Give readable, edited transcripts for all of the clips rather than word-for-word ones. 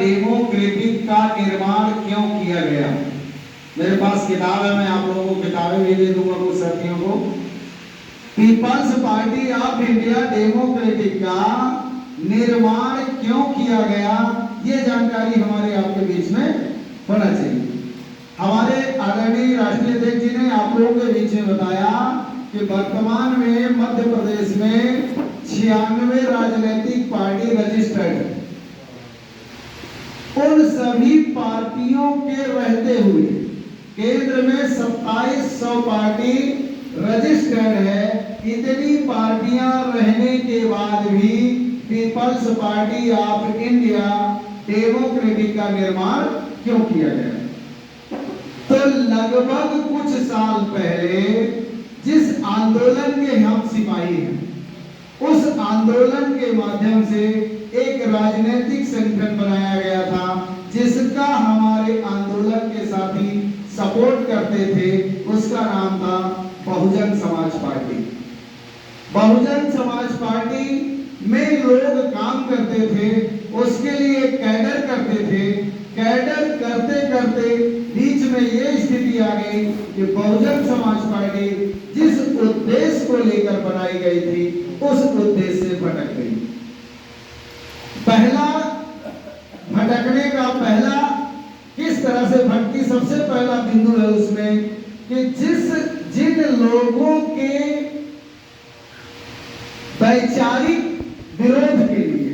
Democratic का निर्माण क्यों किया गया। मेरे पास किताब है, मैं आप लोगों को किताबें भी दे दूंगा कुछ साथियों को। Peoples party of India democratic का निर्माण क्यों किया गया, ये जानकारी हमारे आपके बीच में होना चाहिए। हमारे आदरणीय राष्ट्रीय अध्यक्ष जी ने आप लोगों के बीच में बताया कि वर्तमान में मध्य प्रदेश में 96 राजनीतिक पार्टी रजिस्टर्ड है। उन सभी पार्टियों के रहते हुए केंद्र में 2700 पार्टी रजिस्टर्ड है। इतनी पार्टियां रहने के बाद भी peoples party of India democratic का निर्माण क्यों किया गया। तो लगभग कुछ साल पहले जिस आंदोलन के हम सिपाही हैं, उस आंदोलन के माध्यम से एक राजनीतिक संगठन बनाया गया था जिसका हमारे आंदोलन के साथी सपोर्ट करते थे। उसका नाम था बहुजन समाज पार्टी। बहुजन समाज पार्टी में लोग काम करते थे, उसके लिए कैडर करते थे। कैडर करते करते बीच में ये स्थिति आ गई कि बहुजन समाज पार्टी जिस उद्देश्य को लेकर बनाई गई थी उस उद्देश्य से भटक गई। पहला भटकने का पहला किस तरह से भटकी, सबसे पहला बिंदु है उसमें कि जिन लोगों के वैचारिक विरोध के लिए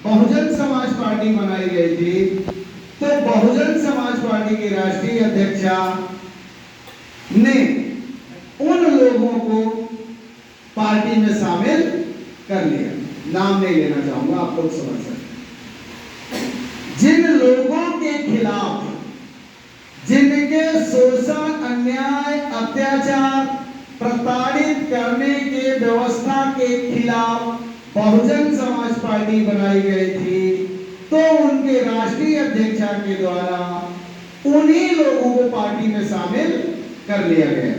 बहुजन समाज पार्टी बनाई गई थी, तो बहुजन समाज पार्टी की राष्ट्रीय अध्यक्षा ने उन लोगों को पार्टी में शामिल कर लिया। नाम नहीं लेना चाहूंगा, आप लोग समझ सकते। जिन लोगों के खिलाफ, जिनके शोषण, अन्याय, अत्याचार, प्रताड़ित करने के व्यवस्था के खिलाफ बहुजन समाज पार्टी बनाई गई थी, तो उनके राष्ट्रीय अध्यक्षा के द्वारा उन्हीं लोगों को पार्टी में शामिल कर लिया गया।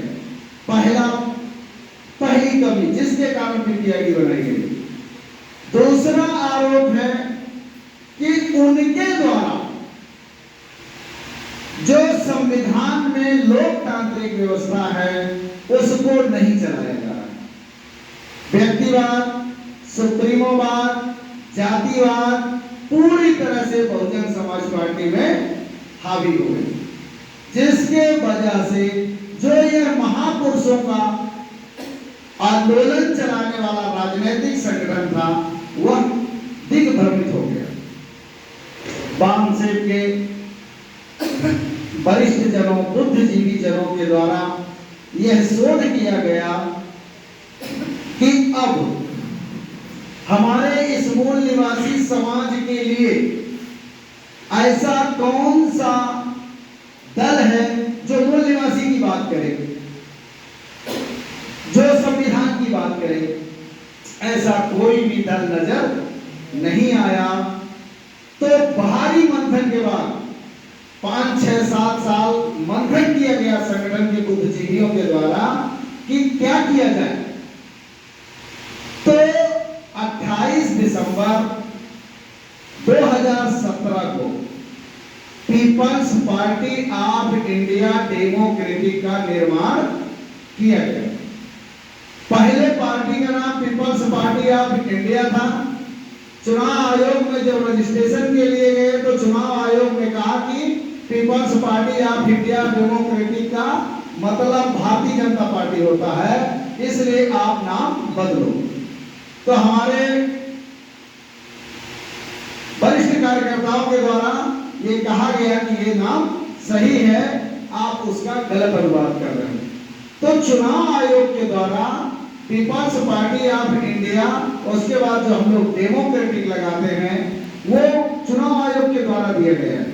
पहली कमी जिसके कारण पीटीआई बनाई गई। दूसरा आरोप है कि उनके द्वारा जो संविधान में लोकतांत्रिक व्यवस्था है उसको नहीं चलाया जा रहा। व्यक्तिवाद, सुप्रीमोवाद, जातिवाद पूरी तरह से बहुजन समाज पार्टी में हावी हो गई, जिसके वजह से जो यह महापुरुषों का आंदोलन चलाने वाला राजनीतिक संगठन था वह दिग्भ्रमित हो गया। बामसेन के वरिष्ठ जनों, बुद्धिजीवी जनों के द्वारा यह शोध किया गया कि अब हमारे इस मूल निवासी समाज के लिए ऐसा कौन सा दल है जो मूल निवासी की बात करे, जो संविधान की बात करे। ऐसा कोई भी दल नजर नहीं आया। तो बाहरी मंथन के बाद 5, 6, 7 साल मंथन किया गया संगठन के बुद्धिजीवियों के द्वारा कि क्या किया जाए। तो 28 दिसंबर 2017 को peoples party of India democratic का निर्माण किया गया। पहले पार्टी का नाम पीपल्स पार्टी ऑफ इंडिया था। चुनाव आयोग में जब रजिस्ट्रेशन के लिए गए तो चुनाव आयोग ने कहा कि peoples party of India democratic का मतलब भारतीय जनता पार्टी होता है, इसलिए आप नाम बदलो। तो हमारे वरिष्ठ कार्यकर्ताओं के द्वारा ये कहा गया कि ये नाम सही है, आप उसका गलत अनुवाद कर रहे हैं। तो चुनाव आयोग के द्वारा पीपल्स पार्टी ऑफ इंडिया, उसके बाद जो हम लोग डेमोक्रेटिक लगाते हैं वो चुनाव आयोग के द्वारा दिया गया है।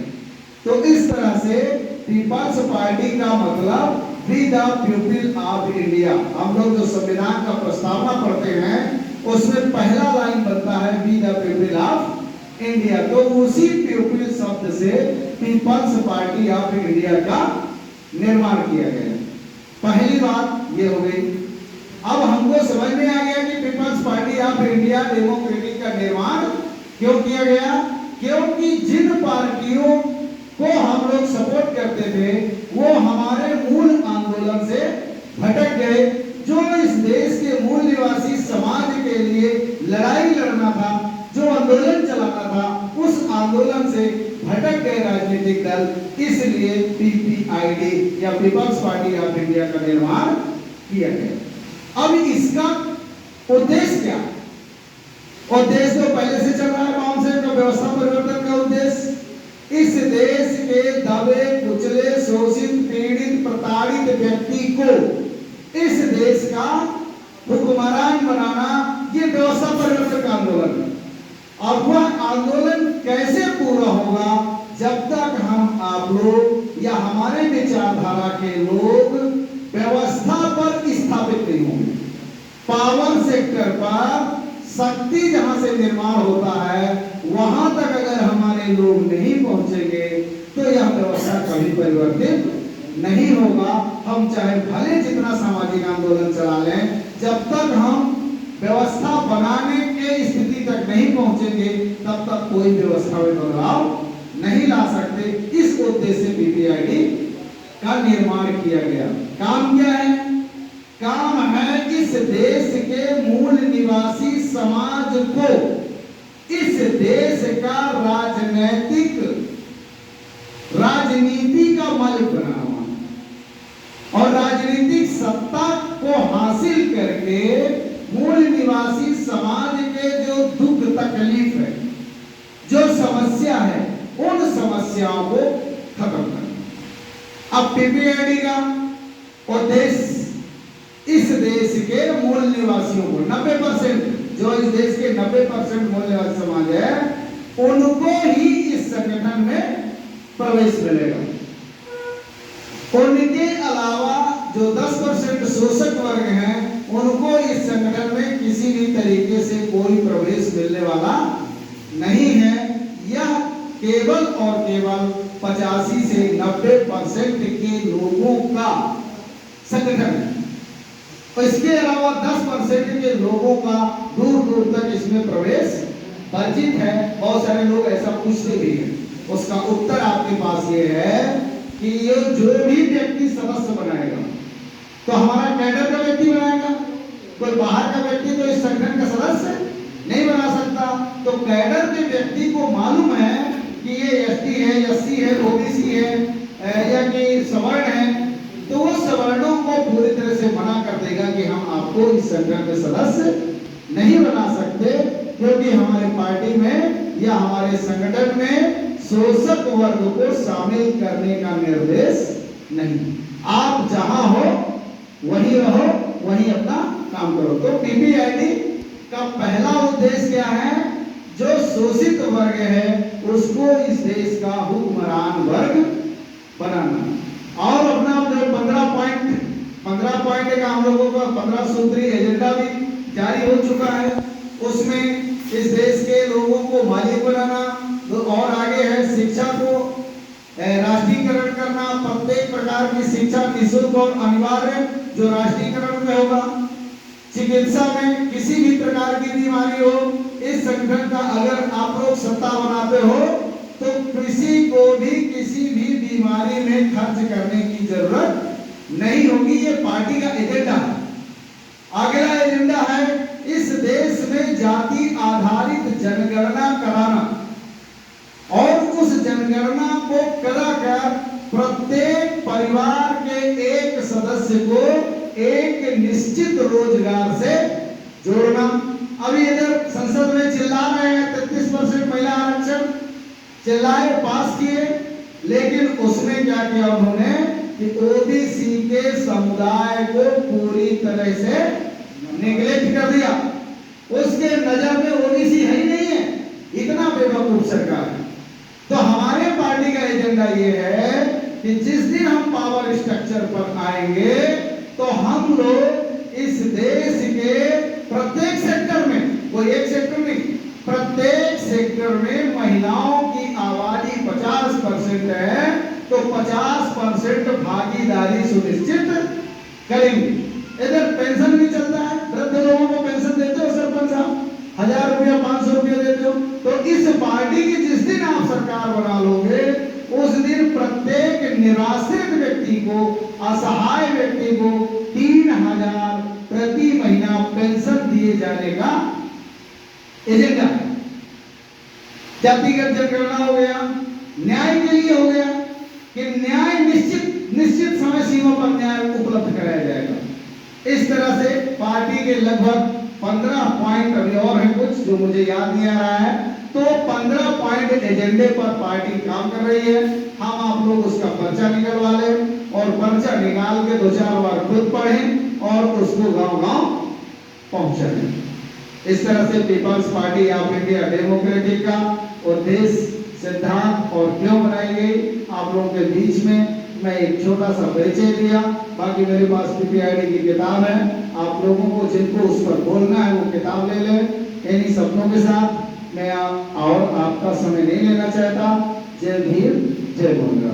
तो इस तरह से पीपल्स पार्टी का मतलब we the people of India. हम लोग जो संविधान का प्रस्तावना पढ़ते हैं उसमें पहला लाइन बनता है we the people of India. तो उसी पीपल शब्द से पीपल्स पार्टी ऑफ इंडिया का निर्माण किया गया। पहली बात ये हो गई। अब हमको समझ में आ गया कि peoples party of India democratic का निर्माण क्यों किया गया, क्योंकि जिन पार्टियों को हम लोग सपोर्ट करते थे वो हमारे मूल आंदोलन से भटक गए। जो इस देश के मूल निवासी समाज के लिए लड़ाई लड़ना था, जो आंदोलन चलाना था, उस आंदोलन से भटक गए राजनीतिक दल। इसलिए पीपीआईडी या पीपल्स पार्टी ऑफ इंडिया का निर्माण किया गया। अब इसका उद्देश्य क्या? उद्देश्य तो पहले से चल रहा है, कौन से? तो व्यवस्था परिवर्तन का उद्देश्य इस देश के दबे कुचले शोषित पीड़ित प्रताड़ित व्यक्ति को इस देश का हुक्मरान बनाना, ये व्यवस्था परिवर्तन का आंदोलन है। और वह आंदोलन कैसे पूरा होगा जब तक हम आप लोग या हमारे विचारधारा के लोग व्यवस्था पर स्थापित नहीं होंगे। पावर सेक्टर पर शक्ति जहां से निर्माण होता है वहां तक अगर हमारे लोग नहीं पहुंचेंगे तो यह व्यवस्था कभी परिवर्तित नहीं होगा। हम चाहे भले जितना सामाजिक आंदोलन चला लें, जब तक हम व्यवस्था बनाने के स्थिति तक नहीं पहुंचेंगे तब तक कोई व्यवस्था में बदलाव नहीं ला सकते। इस उद्देश्य से पीपीआईडी का निर्माण किया गया। काम क्या है? काम है इस देश के मूल निवासी समाज को इस देश का राजनीति का मालिक बनाना और राजनीतिक सत्ता को हासिल करके मूल निवासी समाज के जो दुख तकलीफ है, जो समस्या है, उन समस्याओं को खत्म करना। अब पीपीआईडी का उद्देश्य इस देश के मूल निवासियों को 90%, जो इस देश के 90% मूल निवासी समाज है, उनको ही इस संगठन में प्रवेश मिलेगा। उनके अलावा जो 10% शोषक वर्ग हैं उनको इस संगठन में किसी भी तरीके से कोई प्रवेश मिलने वाला नहीं है। यह केवल और केवल 85 से 90% के लोगों का संगठन है। इसके अलावा 10% के लोगों का दूर दूर तक इसमें प्रवेश वर्जित है। बहुत सारे लोग ऐसा पूछते भी हैं। उसका उत्तर आपके पास ये है कि ये जो भी व्यक्ति सदस्य बनाएगा तो हमारा कैडर का व्यक्ति बनाएगा, कोई बाहर का व्यक्ति तो इस संगठन का सदस्य नहीं बना सकता। तो कैडर के व्यक्ति को मालूम है कि ये एसटी है, एससी है, ओबीसी है या कि सवर्ण है, तो वो सवर्णों को पूरी तरह से मना कर देगा कि हम आपको इस संगठन के सदस्य नहीं बना सकते, क्योंकि हमारे पार्टी में या हमारे संगठन में शोषक वर्ग को शामिल करने का निर्देश नहीं। आप जहां हो वहीं रहो, वहीं अपना काम करो। तो पीपीआईडी का पहला उद्देश्य क्या है? जो शोषित वर्ग है उसको इस देश का हुक्मरान वर्ग बनाना। और अपना 15 पॉइंट का हम लोगों का 15 सूत्री एजेंडा भी जारी हो चुका है। उसमें इस देश के लोगों को मालिक बनाना, और आगे है शिक्षा को राष्ट्रीयकरण करना, प्रत्येक प्रकार की शिक्षा निःशुल्क और अनिवार्य जो राष्ट्रीयकरण में होगा। चिकित्सा में किसी भी प्रकार की बीमारी हो, इस संगठन का अगर आप लोग सत्ता बनाते हो तो किसी को भी किसी भी बीमारी में खर्च करने की जरूरत नहीं होगी। ये पार्टी का एजेंडा है। अगला एजेंडा है इस देश में जाति आधारित जनगणना कराना और उस जनगणना को कराकर प्रत्येक परिवार के एक सदस्य को एक निश्चित रोजगार से जोड़ना। अभी इधर संसद में चिल्ला रहे हैं 33% महिला आरक्षण, चिल्लाए पास किए, लेकिन उसमें क्या किया उन्होंने कि ओबीसी के समुदाय को पूरी तरह से नेग्लेक्ट कर दिया। उसके नजर में ओबीसी है ही नहीं है। इतना बेवकूफ सरकार है। तो हमारे पार्टी का एजेंडा ये है कि जिस दिन हम पावर स्ट्रक्चर पर आएंगे तो हम लोग इस देश के प्रत्येक सेक्टर में, कोई एक सेक्टर नहीं, प्रत्येक सेक्टर में महिलाओं की आबादी 50% है तो 50% भागीदारी सुनिश्चित करेंगे। इधर पेंशन भी चलता है, वृद्ध लोगों को पेंशन देते हो सरपंच साहब, 1000 रुपया 500 रुपया देते हो। तो इस पार्टी की जिस दिन आप सरकार बना लोगे निराश्रित व्यक्ति को, असहाय व्यक्ति को 3,000 प्रति महीना पेंशन दिए जाने का एजेंडा है। जातिगत जनगणना हो गया, न्याय के लिए हो गया कि न्याय निश्चित समय सीमा पर न्याय उपलब्ध कराया जाएगा। इस तरह से पार्टी के लगभग 15 पॉइंट अभी और हैं कुछ जो मुझे याद नहीं आ रहा है, तो 15 पॉइंट एजेंडे पर पार्टी काम कर रही है। हम आप लोग उसका पर्चा निकलवा लें और पर्चा निकाल के 2-4 बार खुद पढ़ें और उसको गांव-गांव पहुंचाएं। इस तरह से peoples party of India democratic का उद्देश्य, सिद्धांत और क्यों बनाई गई, आप लोगों के बीच में मैं एक छोटा सा परिचय दिया। बाकी मेरे पास पीपीआईडी की किताब है, आप लोगों को जिनको उस पर बोलना है वो किताब ले लें। इन्हीं शब्दों के साथ मैं और आपका समय नहीं लेना चाहता। जय भीम, जय बंगाल।